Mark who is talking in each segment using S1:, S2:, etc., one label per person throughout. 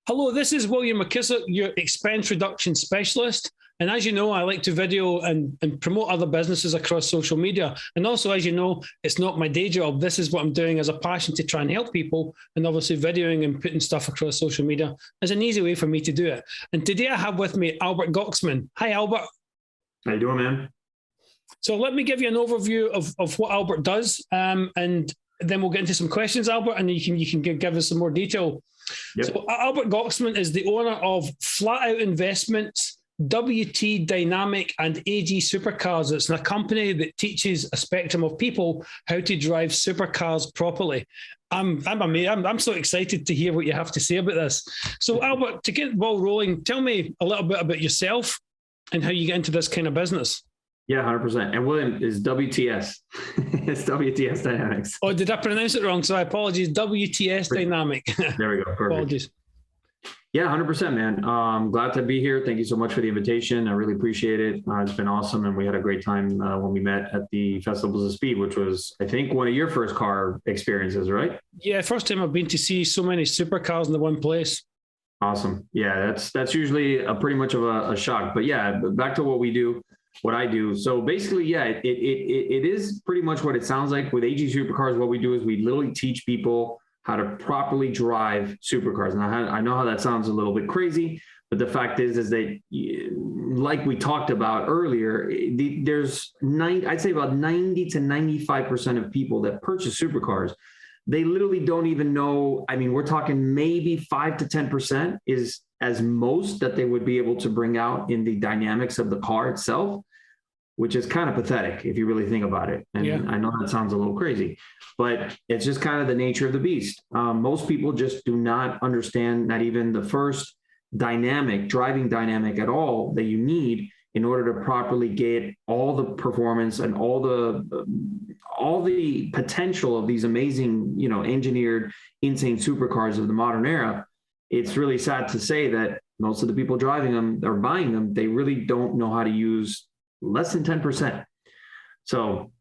S1: Hello, this is William McKissock, your expense reduction specialist. And as you know, I like to video and promote other businesses across social media. And also, as you know, it's not my day job. This is what I'm doing as a passion to try and help people. And obviously videoing and putting stuff across social media is an easy way for me to do it. And today I have with me Albert Gocsman. Hi, Albert.
S2: How you doing, man?
S1: So let me give you an overview of what Albert does. And then we'll get into some questions, Albert, and you can give us some more detail.
S2: Yep.
S1: So Albert Gocsman is the owner of Flat Out Investments, WT Dynamic, and AG Supercars. It's a company that teaches a spectrum of people how to drive supercars properly. I'm so excited to hear what you have to say about this. So Albert, to get the ball rolling, tell me a little bit about yourself and how you get into this kind of business.
S2: Yeah, 100%. And William is WTS. It's WTS Dynamics.
S1: Oh, did I pronounce it wrong? So I apologize. WTS Dynamic.
S2: There we go. Perfect.
S1: Apologies.
S2: Yeah, 100%, man. Glad to be here. Thank you so much for the invitation. I really appreciate it. It's been awesome. And we had a great time when we met at the Festivals of Speed, which was, I think, one of your first car experiences, right?
S1: Yeah, first time I've been to see so many supercars in the one place.
S2: Awesome. Yeah, that's usually pretty much of a shock. But yeah, back to what we do. What I do. So basically, yeah, it is pretty much what it sounds like. With AG Supercars, what we do is we literally teach people how to properly drive supercars. Now, I know how that sounds a little bit crazy, but the fact is that, like we talked about earlier, I'd say about 90 to 95% of people that purchase supercars, they literally don't even know. I mean, we're talking maybe 5 to 10% is as most that they would be able to bring out in the dynamics of the car itself, which is kind of pathetic if you really think about it. And yeah. I know that sounds a little crazy, but it's just kind of the nature of the beast. Most people just do not understand that even the first driving dynamic at all that you need in order to properly get all the performance and all the potential of these amazing, engineered, insane supercars of the modern era. It's really sad to say that most of the people driving them or buying them, they really don't know how to use less than 10%. So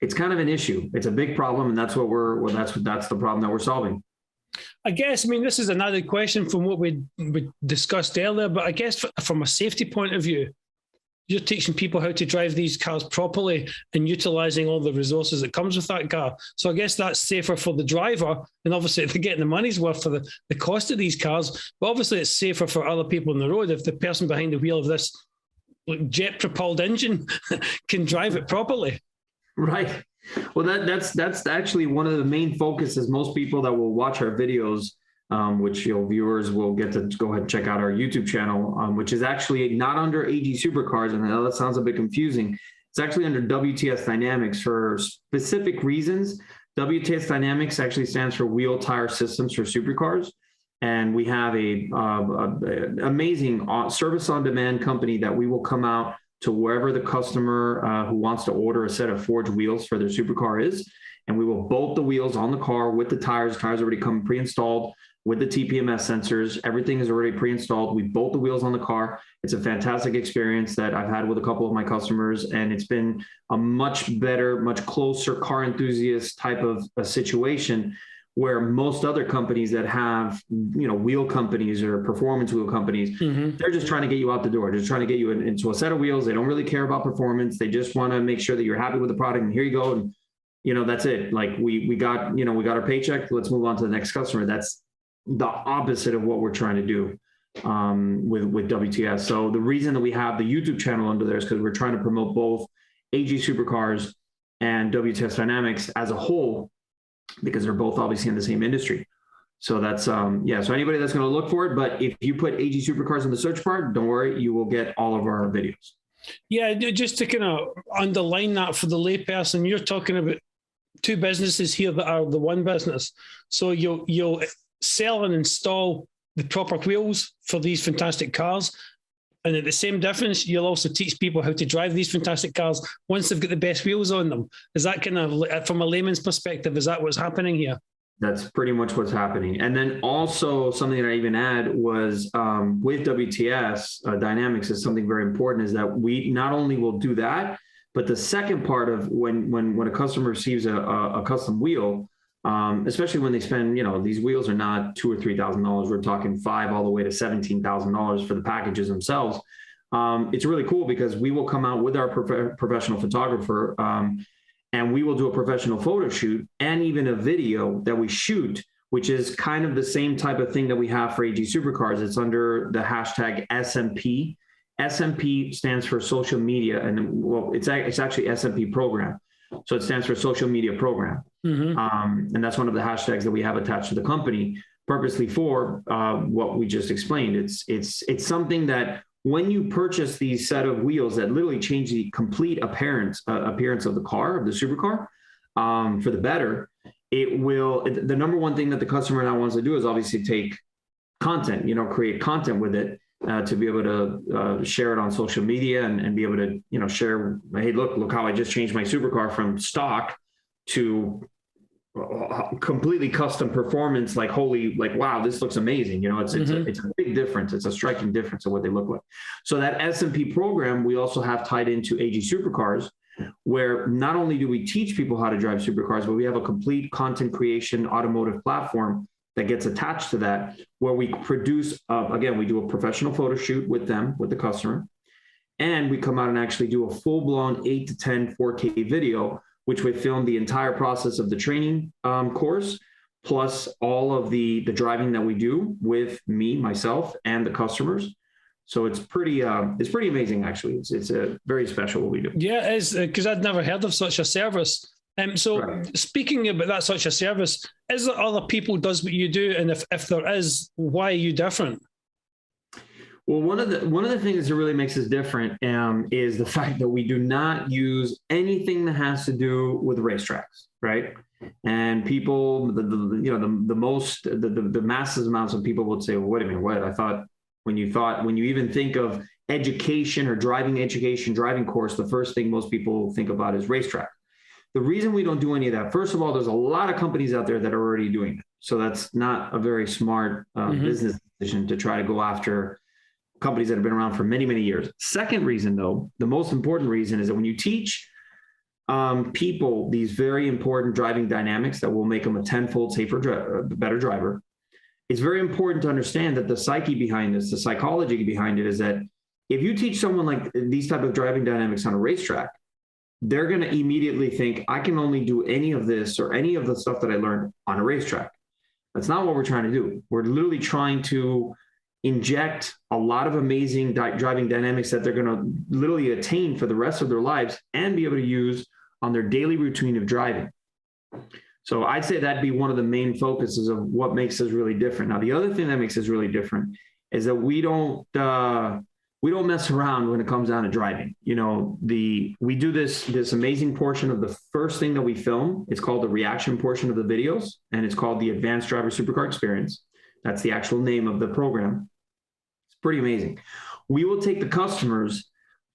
S2: it's kind of an issue. It's a big problem, and that's that's the problem that we're solving.
S1: I guess, this is another question from what we discussed earlier, but I guess from a safety point of view, you're teaching people how to drive these cars properly and utilizing all the resources that comes with that car. So I guess that's safer for the driver, and obviously they're getting the money's worth for the cost of these cars, but obviously it's safer for other people on the road if the person behind the wheel of this jet-propelled engine can drive it properly.
S2: Right. Well, that's actually one of the main focuses. Most people that will watch our videos, which your viewers will get to go ahead and check out our YouTube channel, which is actually not under AG Supercars. And I know that sounds a bit confusing. It's actually under WTS Dynamics for specific reasons. WTS Dynamics actually stands for Wheel Tire Systems for Supercars. And we have an amazing service on demand company that we will come out to wherever the customer who wants to order a set of forged wheels for their supercar is. And we will bolt the wheels on the car with the tires. Tires already come pre-installed with the TPMS sensors. Everything is already pre-installed. We bolt the wheels on the car. It's a fantastic experience that I've had with a couple of my customers. And it's been a much better, much closer car enthusiast type of a situation, where most other companies that have, wheel companies or performance wheel companies, they're just trying to get you out the door, just trying to get you into a set of wheels. They don't really care about performance. They just want to make sure that you're happy with the product, and here you go. And, that's it. Like we got our paycheck. Let's move on to the next customer. That's the opposite of what we're trying to do with WTS. So the reason that we have the YouTube channel under there is because we're trying to promote both AG Supercars and WTS Dynamics as a whole, because they're both obviously in the same industry. So that's, so anybody that's going to look for it, but if you put AG Supercars in the search bar, don't worry, you will get all of our videos.
S1: Yeah, just to kind of underline that for the layperson, you're talking about two businesses here that are the one business. So you'll sell and install the proper wheels for these fantastic cars. And at the same difference, you'll also teach people how to drive these fantastic cars once they've got the best wheels on them. Is that kind of, from a layman's perspective, is that what's happening here?
S2: That's pretty much what's happening. And then also something that I even add was with WTS Dynamics is something very important, is that we not only will do that, but the second part of when a customer receives a custom wheel, especially when they spend, these wheels are not $2,000 or $3,000. We're talking $5,000 all the way to $17,000 for the packages themselves. It's really cool because we will come out with our professional photographer, and we will do a professional photo shoot and even a video that we shoot, which is kind of the same type of thing that we have for AG Supercars. It's under the hashtag SMP. SMP stands for social media, and it's actually SMP program. So it stands for social media program. And that's one of the hashtags that we have attached to the company purposely for what we just explained. It's something that when you purchase these set of wheels that literally change the complete appearance of the car, of the supercar, for the better, the number one thing that the customer now wants to do is obviously take content, create content with it, to be able to share it on social media and be able to, share, hey, look how I just changed my supercar from stock to completely custom performance, wow, this looks amazing. It's a big difference. It's a striking difference of what they look like. So that SMP program, we also have tied into AG Supercars, where not only do we teach people how to drive supercars, but we have a complete content creation automotive platform that gets attached to that, where we produce, again, we do a professional photo shoot with them, with the customer, and we come out and actually do a full-blown 8 to 10 4K video, which we film the entire process of the training course, plus all of the driving that we do with myself, and the customers. So it's pretty amazing, actually. It's a very special what we do.
S1: Yeah, it is, because I'd never heard of such a service.
S2: Right.
S1: Speaking about that, such a service, is there other people does what you do? And if there is, why are you different?
S2: Well, one of the things that really makes us different is the fact that we do not use anything that has to do with racetracks, right? And people, the massive amounts of people would say, well, wait a minute, what? I thought when you even think of education or driving course, the first thing most people think about is racetrack. The reason we don't do any of that, first of all, there's a lot of companies out there that are already doing it. So that's not a very smart business decision to try to go after companies that have been around for many, many years. Second reason, though, the most important reason is that when you teach people these very important driving dynamics that will make them a tenfold safer, better driver, it's very important to understand that the psyche behind this, the psychology behind it, is that if you teach someone like these type of driving dynamics on a racetrack, they're going to immediately think, I can only do any of this or any of the stuff that I learned on a racetrack. That's not what we're trying to do. We're literally trying to inject a lot of amazing driving dynamics that they're going to literally attain for the rest of their lives and be able to use on their daily routine of driving. So I'd say that'd be one of the main focuses of what makes us really different. Now, the other thing that makes us really different is that we don't mess around when it comes down to driving. We do this amazing portion of the first thing that we film. It's called the reaction portion of the videos, and it's called the Advanced Driver Supercar Experience. That's the actual name of the program. It's pretty amazing. We will take the customers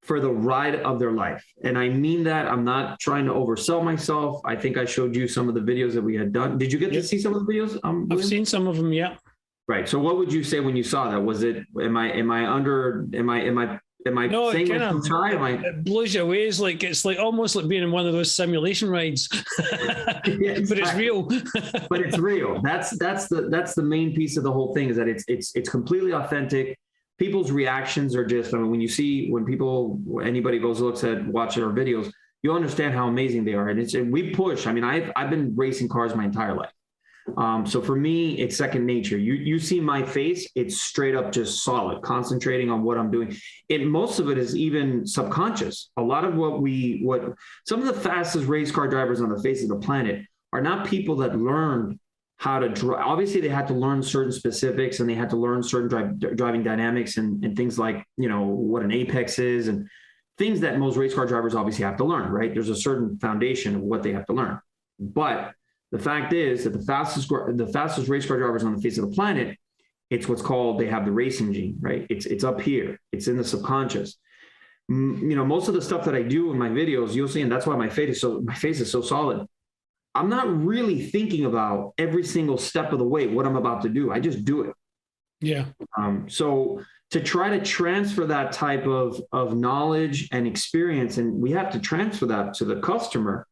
S2: for the ride of their life. And I mean that. I'm not trying to oversell myself. I think I showed you some of the videos that we had done. Did you get to see some of the videos?
S1: I've seen some of them, yeah.
S2: Right. So what would you say when you saw that? Was it, am I
S1: no,
S2: saying
S1: it
S2: I'm high?
S1: It blows you away. It's like almost like being in one of those simulation rides,
S2: Yeah, exactly.
S1: but it's real.
S2: But it's real. That's the main piece of the whole thing, is that it's completely authentic. People's reactions are just, when anybody watching our videos, you'll understand how amazing they are. And we push. I've been racing cars my entire life. So for me, it's second nature. You see my face, it's straight up just solid, concentrating on what I'm doing. Most of it is even subconscious. A lot of some of the fastest race car drivers on the face of the planet are not people that learned how to drive. Obviously, they had to learn certain specifics, and they had to learn certain driving dynamics and things like, what an apex is, and things that most race car drivers obviously have to learn, right? There's a certain foundation of what they have to learn. But the fact is that the fastest race car drivers on the face of the planet, it's what's called, they have the racing gene, right? It's up here. It's in the subconscious. Most of the stuff that I do in my videos, you'll see, and that's why my face is so solid. I'm not really thinking about every single step of the way what I'm about to do. I just do it.
S1: Yeah.
S2: So to try to transfer that type of knowledge and experience, and we have to transfer that to the customer,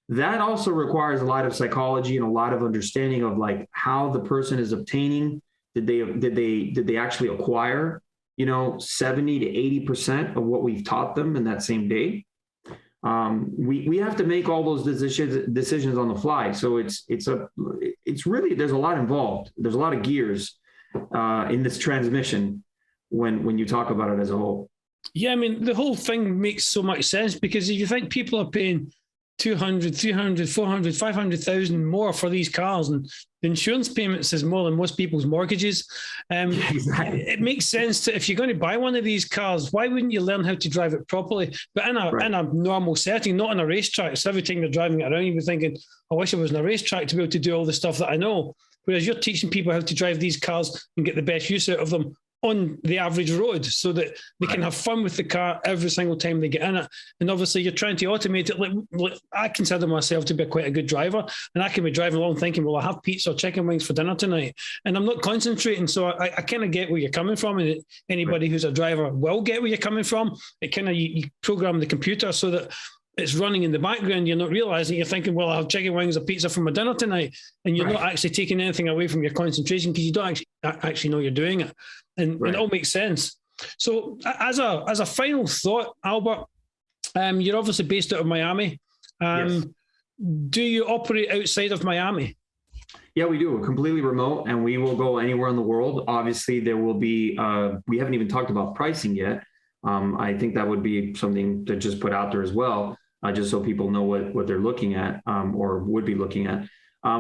S2: That also requires a lot of psychology and a lot of understanding of like how the person is obtaining. Did they actually acquire, 70 to 80% of what we've taught them in that same day? We have to make all those decisions on the fly. So it's really, there's a lot involved. There's a lot of gears in this transmission when you talk about it as a whole.
S1: Yeah, I mean, the whole thing makes so much sense, because if you think people are paying 200, 300, 400, 500,000 more for these cars, and the insurance payments is more than most people's mortgages.
S2: Exactly.
S1: It makes sense to, if you're going to buy one of these cars, why wouldn't you learn how to drive it properly? But in a normal setting, not on a racetrack. So every time you're driving it around, you'll be thinking, I wish I was in a racetrack to be able to do all the stuff that I know. Whereas you're teaching people how to drive these cars and get the best use out of them on the average road, so that they can have fun with the car every single time they get in it. And obviously you're trying to automate it. Like I consider myself to be quite a good driver, and I can be driving along thinking, well, I have pizza or chicken wings for dinner tonight, and I'm not concentrating. So I kind of get where you're coming from, and anybody who's a driver will get where you're coming from. It kind of, you program the computer so that it's running in the background. You're not realizing, you're thinking, well, I'll have chicken wings or pizza for my dinner tonight. And you're not actually taking anything away from your concentration, because you don't actually know you're doing it. And it all makes sense. So as a final thought, Albert, you're obviously based out of Miami.
S2: Yes.
S1: Do you operate outside of Miami?
S2: Yeah, we do. We're completely remote, and we will go anywhere in the world. Obviously, there will be, we haven't even talked about pricing yet. I think that would be something to just put out there as well, just so people know what they're looking at, or would be looking at.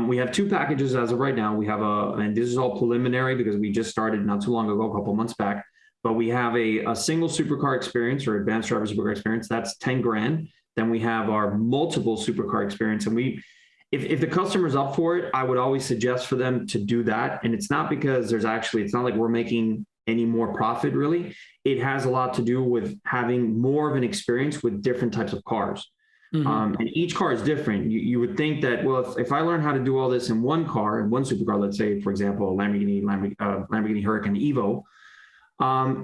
S2: We have two packages as of right now. We have and this is all preliminary because we just started not too long ago, a couple of months back, but we have a single supercar experience, or advanced driver supercar experience. That's 10 grand. Then we have our multiple supercar experience. And if the customer's up for it, I would always suggest for them to do that. And it's not because it's not like we're making any more profit really. It has a lot to do with having more of an experience with different types of cars. Mm-hmm. And each car is different. You would think that, well, if I learn how to do all this in one car, in one supercar, let's say, for example, a Lamborghini Huracan Evo,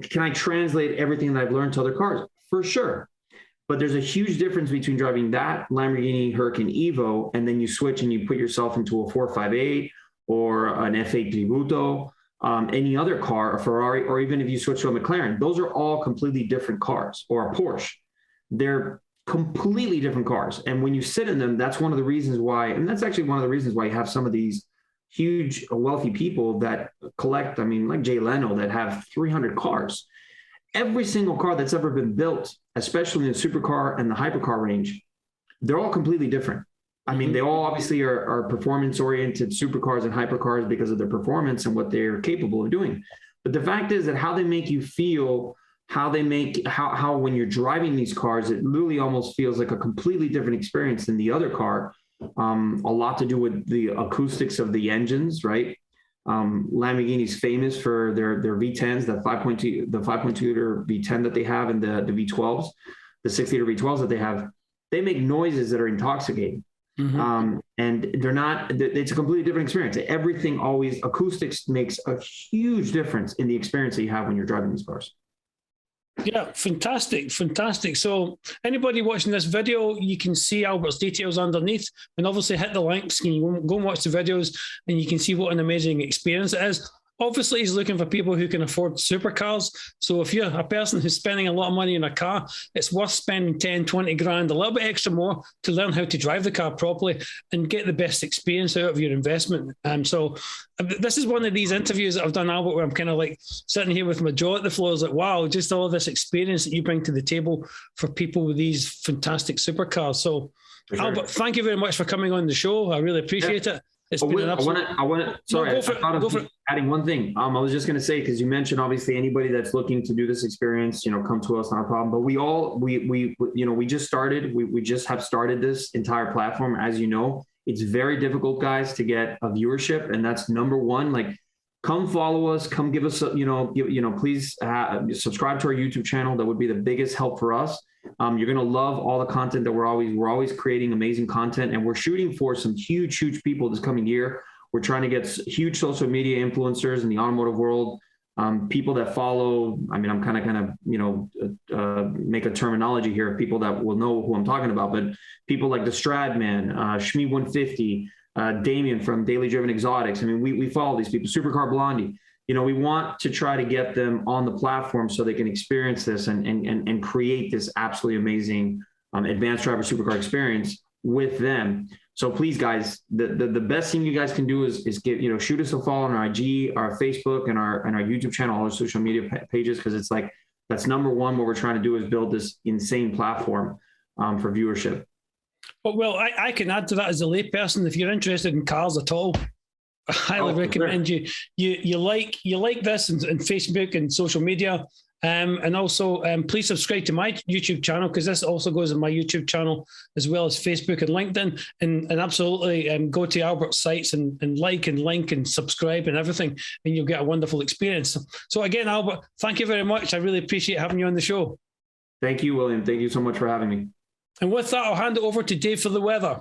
S2: can I translate everything that I've learned to other cars? For sure. But there's a huge difference between driving that Lamborghini Huracan Evo and then you switch and you put yourself into a 458 or an F8 Tributo, any other car, a Ferrari, or even if you switch to a McLaren. Those are all completely different cars, or a Porsche. They're completely different cars. And when you sit in them, that's one of the reasons why, and that's actually one of the reasons why you have some of these huge wealthy people that collect, like Jay Leno, that have 300 cars. Every single car that's ever been built, especially in the supercar and the hypercar range, they're all completely different. They all obviously are performance-oriented supercars and hypercars because of their performance and what they're capable of doing. But the fact is that how they make you feel, how when you're driving these cars, it literally almost feels like a completely different experience than the other car. A lot to do with the acoustics of the engines, right? Lamborghini's famous for their V10s, the 5.2 liter V10 that they have, and the V12s, the 6 liter V12s that they have. They make noises that are intoxicating. Mm-hmm. And they're not, it's a completely different experience. Everything always, acoustics makes a huge difference in the experience that you have when you're driving these cars.
S1: Yeah, fantastic. So anybody watching this video, you can see Albert's details underneath, and obviously hit the links and you go and watch the videos and you can see what an amazing experience it is. Obviously, he's looking for people who can afford supercars. So if you're a person who's spending a lot of money on a car, it's worth spending 10, 20 grand, a little bit extra more to learn how to drive the car properly and get the best experience out of your investment. So this is one of these interviews that I've done, Albert, where I'm kind of like sitting here with my jaw at the floor. It's like, wow, just all this experience that you bring to the table for people with these fantastic supercars. So sure. Albert, thank you very much for coming on the show. I really appreciate it. It's been an absolute... I want to. Sorry, I thought of adding one thing. I was just going to say, because you mentioned obviously anybody that's looking to do this experience, come to us, not a problem. But we just started. We just have started this entire platform. As you know, it's very difficult, guys, to get a viewership, and that's number one. Like, come follow us. Come give us, please subscribe to our YouTube channel. That would be the biggest help for us. You're going to love all the content that we're always creating amazing content, and we're shooting for some huge people this coming year. We're trying to get huge social media influencers in the automotive world
S2: people that follow, I mean, I'm kind of, make a terminology here of people that will know who I'm talking about, but people like the Stradman, Shmi 150, Damien from Daily Driven Exotics. I mean, we follow these people, Supercar Blondie. We want to try to get them on the platform so they can experience this and create this absolutely amazing advanced driver supercar experience with them. So please, guys, the best thing you guys can do is give, shoot us a follow on our IG, our Facebook, and our YouTube channel, all our social media pages, because it's like that's number one. What we're trying to do is build this insane platform for viewership.
S1: Well, I can add to that as a layperson. If you're interested in cars at all, I highly recommend you like this and Facebook and social media. And also, please subscribe to my YouTube channel, because this also goes on my YouTube channel as well as Facebook and LinkedIn. And absolutely go to Albert's sites and like and link and subscribe and everything, and you'll get a wonderful experience. So again, Albert, thank you very much. I really appreciate having you on the show.
S2: Thank you, William. Thank you so much for having me.
S1: And with that, I'll hand it over to Dave for the weather.